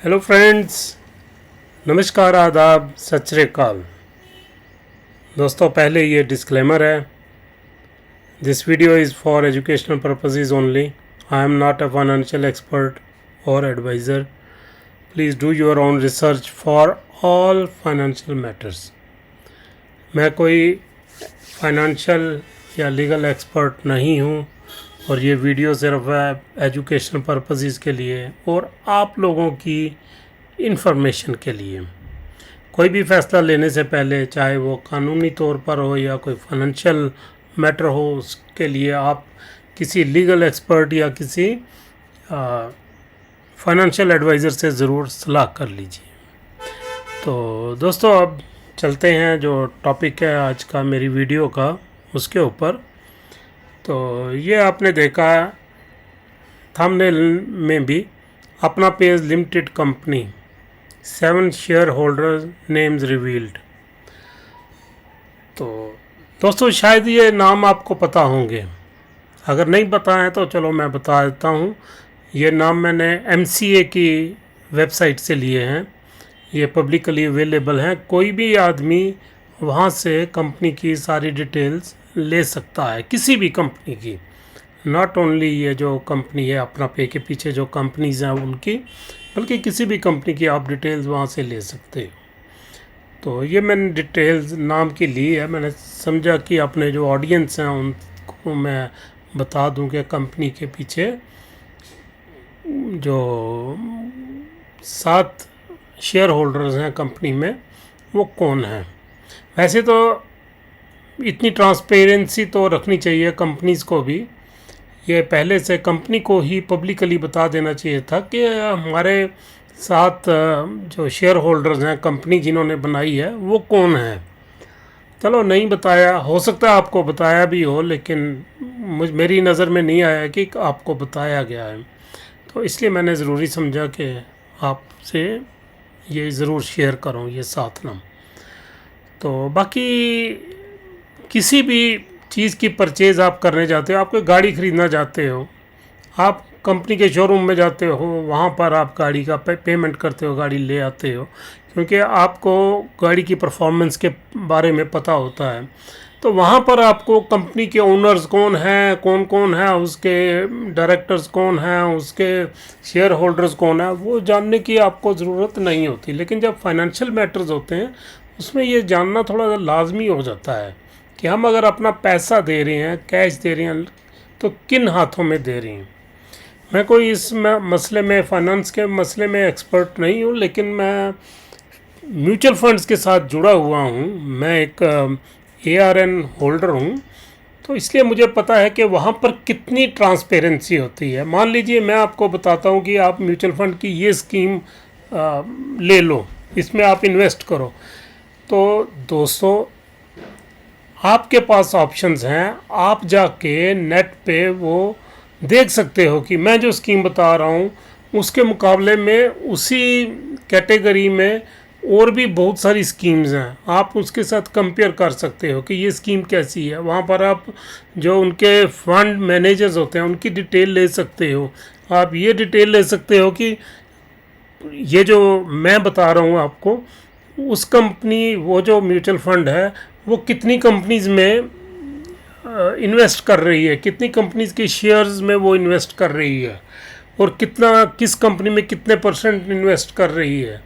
Hello friends, नमस्कार, आदाब, सत श्री अकाल। दोस्तों, पहले ये डिस्क्लेमर है, this video is for educational purposes only. I am not a financial expert और advisor. Please do your own research for all financial matters. मैं कोई फाइनेंशियल या लीगल एक्सपर्ट नहीं हूँ और ये वीडियो सिर्फ एजुकेशनल पर्पसेस के लिए और आप लोगों की इंफॉर्मेशन के लिए। कोई भी फैसला लेने से पहले, चाहे वो कानूनी तौर पर हो या कोई फाइनेंशियल मैटर हो, उसके लिए आप किसी लीगल एक्सपर्ट या किसी फाइनेंशियल एडवाइज़र से ज़रूर सलाह कर लीजिए। तो दोस्तों, अब चलते हैं जो टॉपिक है आज का मेरी वीडियो का, उसके ऊपर। तो ये आपने देखा थंबनेल में भी, अपना page limited company 7 share holder names revealed. तो दोस्तों, शायद ये नाम आपको पता होंगे। अगर नहीं पता है तो चलो मैं बता देता हूँ। ये नाम मैंने MCA की वेबसाइट से लिए हैं। ये पब्लिकली अवेलेबल हैं, कोई भी आदमी वहाँ से कंपनी की सारी डिटेल्स ले सकता है, किसी भी कंपनी की। नॉट ओनली ये जो कंपनी है अपना पे के पीछे जो कंपनीज हैं उनकी, बल्कि किसी भी कंपनी की आप डिटेल्स वहाँ से ले सकते हो। तो ये मैंने डिटेल्स नाम की ली है। मैंने समझा कि अपने जो ऑडियंस हैं उनको मैं बता दूं कि कंपनी के पीछे जो 7 शेयर होल्डर्स हैं कंपनी में, वो कौन हैं। वैसे तो इतनी ट्रांसपेरेंसी तो रखनी चाहिए कंपनीज़ को भी। ये पहले से कंपनी को ही पब्लिकली बता देना चाहिए था कि हमारे साथ जो शेयर होल्डर्स हैं, कंपनी जिन्होंने बनाई है, वो कौन है। चलो, नहीं बताया, हो सकता है आपको बताया भी हो, लेकिन मेरी नज़र में नहीं आया कि आपको बताया गया है। तो इसलिए मैंने ज़रूरी समझा कि आपसे ये ज़रूर शेयर करूँ ये साथ नाम। तो बाकी किसी भी चीज़ की परचेज़ आप करने जाते हो, आप कोई गाड़ी ख़रीदना चाहते हो, आप कंपनी के शोरूम में जाते हो, वहाँ पर आप गाड़ी का पेमेंट करते हो, गाड़ी ले आते हो, क्योंकि आपको गाड़ी की परफॉर्मेंस के बारे में पता होता है। तो वहाँ पर आपको कंपनी के ओनर्स कौन हैं, कौन कौन है, उसके डायरेक्टर्स कौन हैं, उसके शेयर होल्डर्स कौन है, वो जानने की आपको ज़रूरत नहीं होती। लेकिन जब फाइनेंशियल मैटर्स होते हैं, उसमें ये जानना थोड़ा लाजमी हो जाता है कि हम अगर अपना पैसा दे रहे हैं, कैश दे रहे हैं, तो किन हाथों में दे रहे हैं। मैं कोई इस मसले में, फाइनेंस के मसले में एक्सपर्ट नहीं हूँ, लेकिन मैं म्यूचुअल फंड्स के साथ जुड़ा हुआ हूँ। मैं एक ARN होल्डर हूँ, तो इसलिए मुझे पता है कि वहाँ पर कितनी ट्रांसपेरेंसी होती है। मान लीजिए मैं आपको बताता हूँ कि आप म्यूचुअल फंड की ये स्कीम ले लो, इसमें आप इन्वेस्ट करो। तो दोस्तों, आपके पास ऑप्शंस हैं, आप जाके नेट पे वो देख सकते हो कि मैं जो स्कीम बता रहा हूँ उसके मुकाबले में उसी कैटेगरी में और भी बहुत सारी स्कीम्स हैं। आप उसके साथ कंपेयर कर सकते हो कि ये स्कीम कैसी है। वहाँ पर आप जो उनके फंड मैनेजर्स होते हैं उनकी डिटेल ले सकते हो। आप ये डिटेल ले सकते हो कि ये जो मैं बता रहा हूँ आपको, उस कंपनी, वो जो म्यूचुअल फंड है, वो कितनी कंपनीज़ में इन्वेस्ट कर रही है, कितनी कंपनीज़ के शेयर्स में वो इन्वेस्ट कर रही है, और कितना, किस कंपनी में कितने % इन्वेस्ट कर रही है।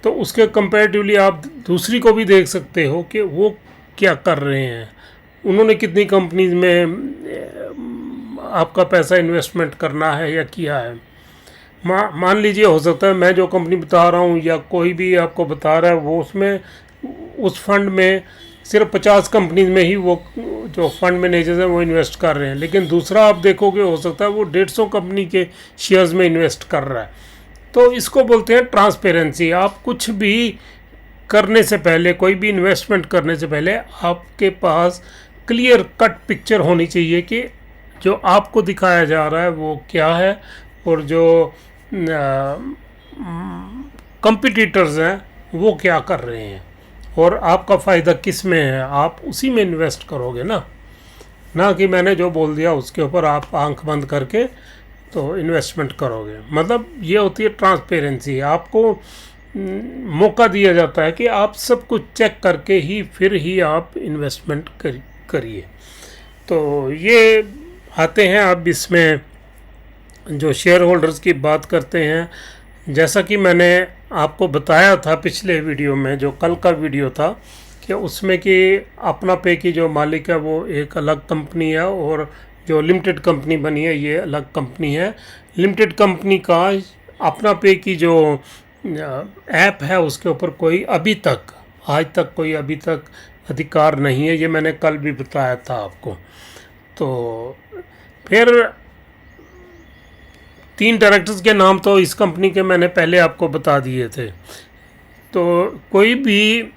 तो उसके कंपैरेटिवली आप दूसरी को भी देख सकते हो कि वो क्या कर रहे हैं, उन्होंने कितनी कंपनीज़ में आपका पैसा इन्वेस्टमेंट करना है या किया है। मान लीजिए, हो सकता है मैं जो कंपनी बता रहा हूँ या कोई भी आपको बता रहा है, वो उसमें, उस फंड में सिर्फ 50 कंपनीज में ही वो जो फंड मैनेजर्स हैं वो इन्वेस्ट कर रहे हैं, लेकिन दूसरा आप देखोगे, हो सकता है वो 150 कंपनी के शेयर्स में इन्वेस्ट कर रहा है। तो इसको बोलते हैं ट्रांसपेरेंसी। आप कुछ भी करने से पहले, कोई भी इन्वेस्टमेंट करने से पहले, आपके पास क्लियर कट पिक्चर होनी चाहिए कि जो आपको दिखाया जा रहा है वो क्या है, और जो कंपटीटर्स हैं वो क्या कर रहे हैं, और आपका फ़ायदा किस में है। आप उसी में इन्वेस्ट करोगे ना कि मैंने जो बोल दिया उसके ऊपर आप आंख बंद करके तो इन्वेस्टमेंट करोगे। मतलब ये होती है ट्रांसपेरेंसी। आपको मौका दिया जाता है कि आप सब कुछ चेक करके ही फिर ही आप इन्वेस्टमेंट करिए। तो ये आते हैं अब इसमें जो शेयर होल्डर्स की बात करते हैं। जैसा कि मैंने आपको बताया था पिछले वीडियो में, जो कल का वीडियो था, कि उसमें कि अपना पे की जो मालिक है वो एक अलग कंपनी है और जो लिमिटेड कंपनी बनी है ये अलग कंपनी है। लिमिटेड कंपनी का अपना पे की जो ऐप है उसके ऊपर कोई अभी तक आज तक कोई अभी तक अधिकार नहीं है। ये मैंने कल भी बताया था आपको। तो फिर 3 डायरेक्टर्स के नाम तो इस कंपनी के मैंने पहले आपको बता दिए थे। तो कोई भी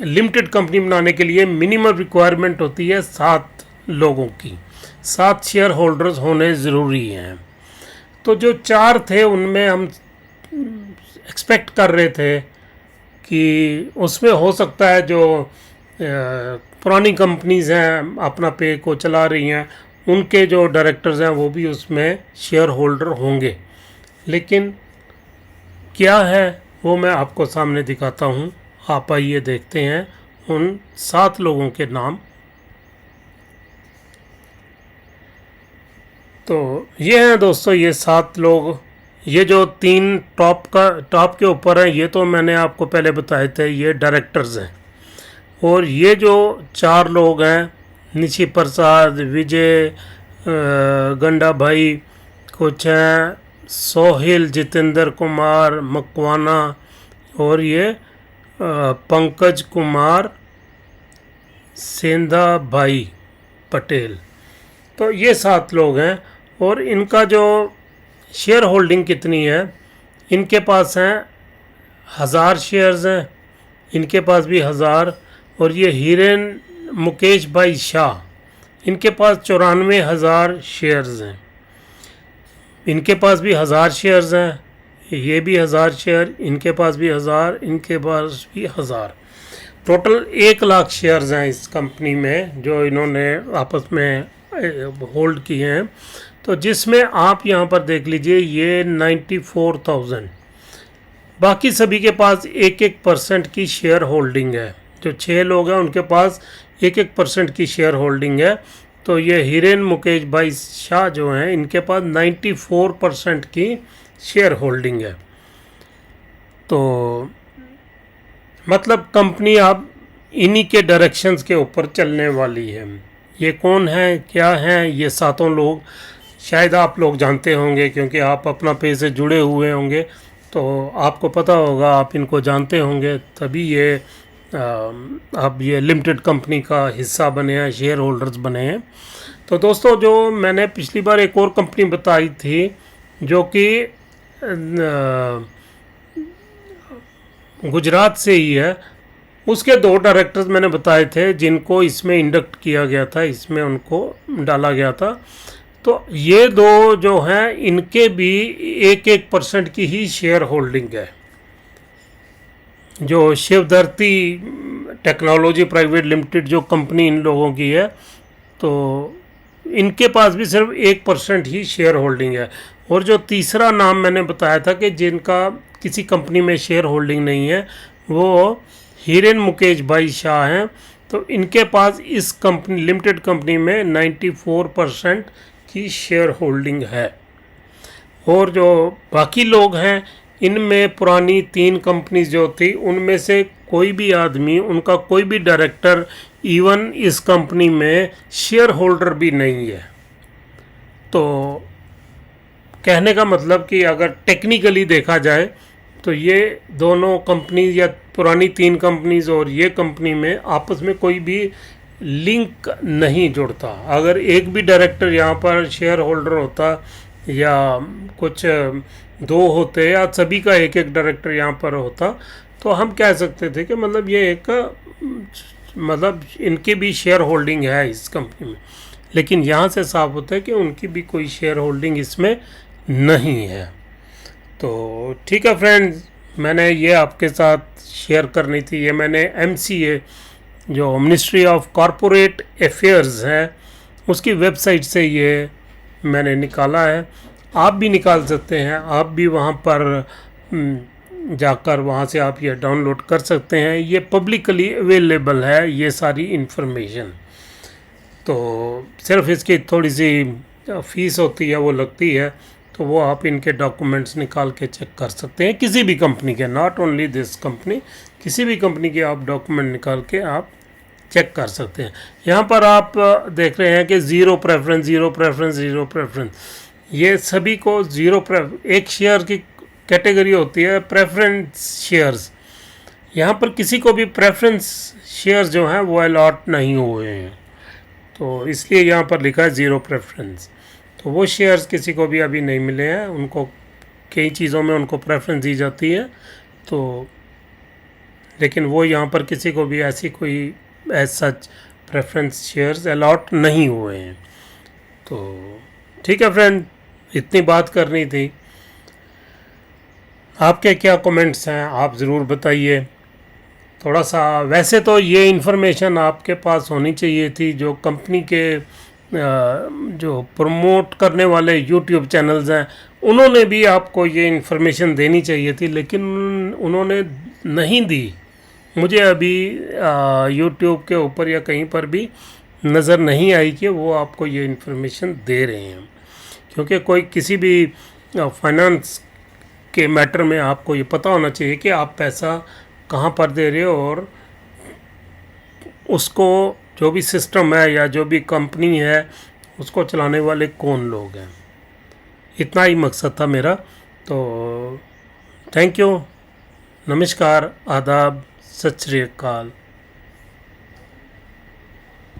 लिमिटेड कंपनी बनाने के लिए मिनिमम रिक्वायरमेंट होती है 7 लोगों की, 7 शेयर होल्डर्स होने ज़रूरी हैं। तो जो 4 थे उनमें हम एक्सपेक्ट कर रहे थे कि उसमें हो सकता है जो पुरानी कंपनीज़ हैं अपना पे को चला रही हैं उनके जो डायरेक्टर्स हैं वो भी उसमें शेयर होल्डर होंगे। लेकिन क्या है वो मैं आपको सामने दिखाता हूँ। आप आइए देखते हैं उन 7 लोगों के नाम। तो ये हैं दोस्तों ये 7 लोग। ये जो 3 टॉप के ऊपर हैं ये तो मैंने आपको पहले बताए थे, ये डायरेक्टर्स हैं। और ये जो 4 लोग हैं, निशी प्रसाद, विजय गंडा भाई, कुछ हैं सोहेल जितेंद्र कुमार मकवाना, और ये पंकज कुमार सेंधा भाई पटेल। तो ये 7 लोग हैं। और इनका जो शेयर होल्डिंग कितनी है, इनके पास हैं 1000 शेयर्स हैं, इनके पास भी 1000। और ये हिरेन मुकेश भाई शाह, इनके पास 94,000 शेयर्स हैं, इनके पास भी 1000 शेयर्स हैं, ये भी 1000 शेयर, इनके पास भी 1000, इनके पास भी 1000। टोटल 1 लाख शेयर्स हैं इस कंपनी में जो इन्होंने आपस में होल्ड किए हैं। तो जिसमें आप यहाँ पर देख लीजिए ये 94,000, बाकी सभी के पास 1% की शेयर होल्डिंग है। जो 6 लोग हैं उनके पास 1% की शेयर होल्डिंग है। तो ये हिरेन मुकेश भाई शाह जो हैं इनके पास 94% की शेयर होल्डिंग है। तो मतलब कंपनी अब इन्हीं के डायरेक्शंस के ऊपर चलने वाली है। ये कौन है, क्या हैं ये 7 लोग, शायद आप लोग जानते होंगे क्योंकि आप अपना पे से जुड़े हुए होंगे, तो आपको पता होगा, आप इनको जानते होंगे, तभी ये अब ये लिमिटेड कंपनी का हिस्सा बने हैं, शेयर होल्डर्स बने हैं। तो दोस्तों जो मैंने पिछली बार एक और कंपनी बताई थी जो कि गुजरात से ही है, उसके 2 डायरेक्टर्स मैंने बताए थे जिनको इसमें इंडक्ट किया गया था, इसमें उनको डाला गया था। तो ये 2 जो हैं इनके भी 1% की ही शेयर होल्डिंग है। जो शिवधरती टेक्नोलॉजी प्राइवेट लिमिटेड जो कंपनी इन लोगों की है, तो इनके पास भी सिर्फ 1% ही शेयर होल्डिंग है। और जो तीसरा नाम मैंने बताया था कि जिनका किसी कंपनी में शेयर होल्डिंग नहीं है, वो हिरेन मुकेश भाई शाह हैं। तो इनके पास इस कंपनी लिमिटेड कंपनी में 94% की शेयर होल्डिंग है। और जो बाकी लोग हैं इनमें पुरानी 3 कंपनीज जो थी उनमें से कोई भी आदमी, उनका कोई भी डायरेक्टर इवन इस कंपनी में शेयर होल्डर भी नहीं है। तो कहने का मतलब कि अगर टेक्निकली देखा जाए तो ये दोनों कंपनीज या पुरानी 3 कंपनीज और ये कंपनी में आपस में कोई भी लिंक नहीं जुड़ता। अगर एक भी डायरेक्टर यहाँ पर शेयर होल्डर होता या कुछ 2 होते या सभी का एक डायरेक्टर यहाँ पर होता तो हम कह सकते थे कि मतलब ये एक मतलब इनकी भी शेयर होल्डिंग है इस कंपनी में। लेकिन यहाँ से साफ होता है कि उनकी भी कोई शेयर होल्डिंग इसमें नहीं है। तो ठीक है फ्रेंड्स, मैंने ये आपके साथ शेयर करनी थी। ये मैंने MCA जो मिनिस्ट्री ऑफ कॉरपोरेट अफेयर्स है उसकी वेबसाइट से ये मैंने निकाला है। आप भी निकाल सकते हैं। आप भी वहाँ पर जाकर वहाँ से आप ये डाउनलोड कर सकते हैं। ये पब्लिकली अवेलेबल है ये सारी इन्फॉर्मेशन। तो सिर्फ इसकी थोड़ी सी फीस होती है, वो लगती है, तो वो आप इनके डॉक्यूमेंट्स निकाल के चेक कर सकते हैं किसी भी कंपनी के, नॉट ओनली दिस कंपनी, किसी भी कंपनी के आप डॉक्यूमेंट निकाल के आप चेक कर सकते हैं। यहाँ पर आप देख रहे हैं कि zero preference, zero preference, zero preference, ये सभी को एक शेयर की कैटेगरी होती है प्रेफरेंस शेयर्स। यहाँ पर किसी को भी प्रेफरेंस शेयर्स जो हैं वो अलॉट नहीं हुए हैं, तो इसलिए यहाँ पर लिखा है ज़ीरो प्रेफरेंस। तो वो शेयर्स किसी को भी अभी नहीं मिले हैं, उनको कई चीज़ों में उनको प्रेफरेंस दी जाती है, तो लेकिन वो यहाँ पर किसी को भी ऐसी कोई as such preference shares allot नहीं हुए हैं। तो ठीक है फ्रेंड, इतनी बात करनी थी। आपके क्या कमेंट्स हैं आप ज़रूर बताइए। थोड़ा सा वैसे तो ये इन्फॉर्मेशन आपके पास होनी चाहिए थी, जो कंपनी के जो प्रमोट करने वाले यूट्यूब चैनल्स हैं उन्होंने भी आपको ये इन्फॉर्मेशन देनी चाहिए थी, लेकिन उन्होंने नहीं दी। मुझे अभी यूट्यूब के ऊपर या कहीं पर भी नज़र नहीं आई कि वो आपको ये इन्फॉर्मेशन दे रहे हैं, क्योंकि कोई किसी भी फाइनेंस के मैटर में आपको ये पता होना चाहिए कि आप पैसा कहाँ पर दे रहे हो, और उसको जो भी सिस्टम है या जो भी कंपनी है उसको चलाने वाले कौन लोग हैं। इतना ही मकसद था मेरा। तो थैंक यू, नमस्कार, आदाब, सत श्री अकाल।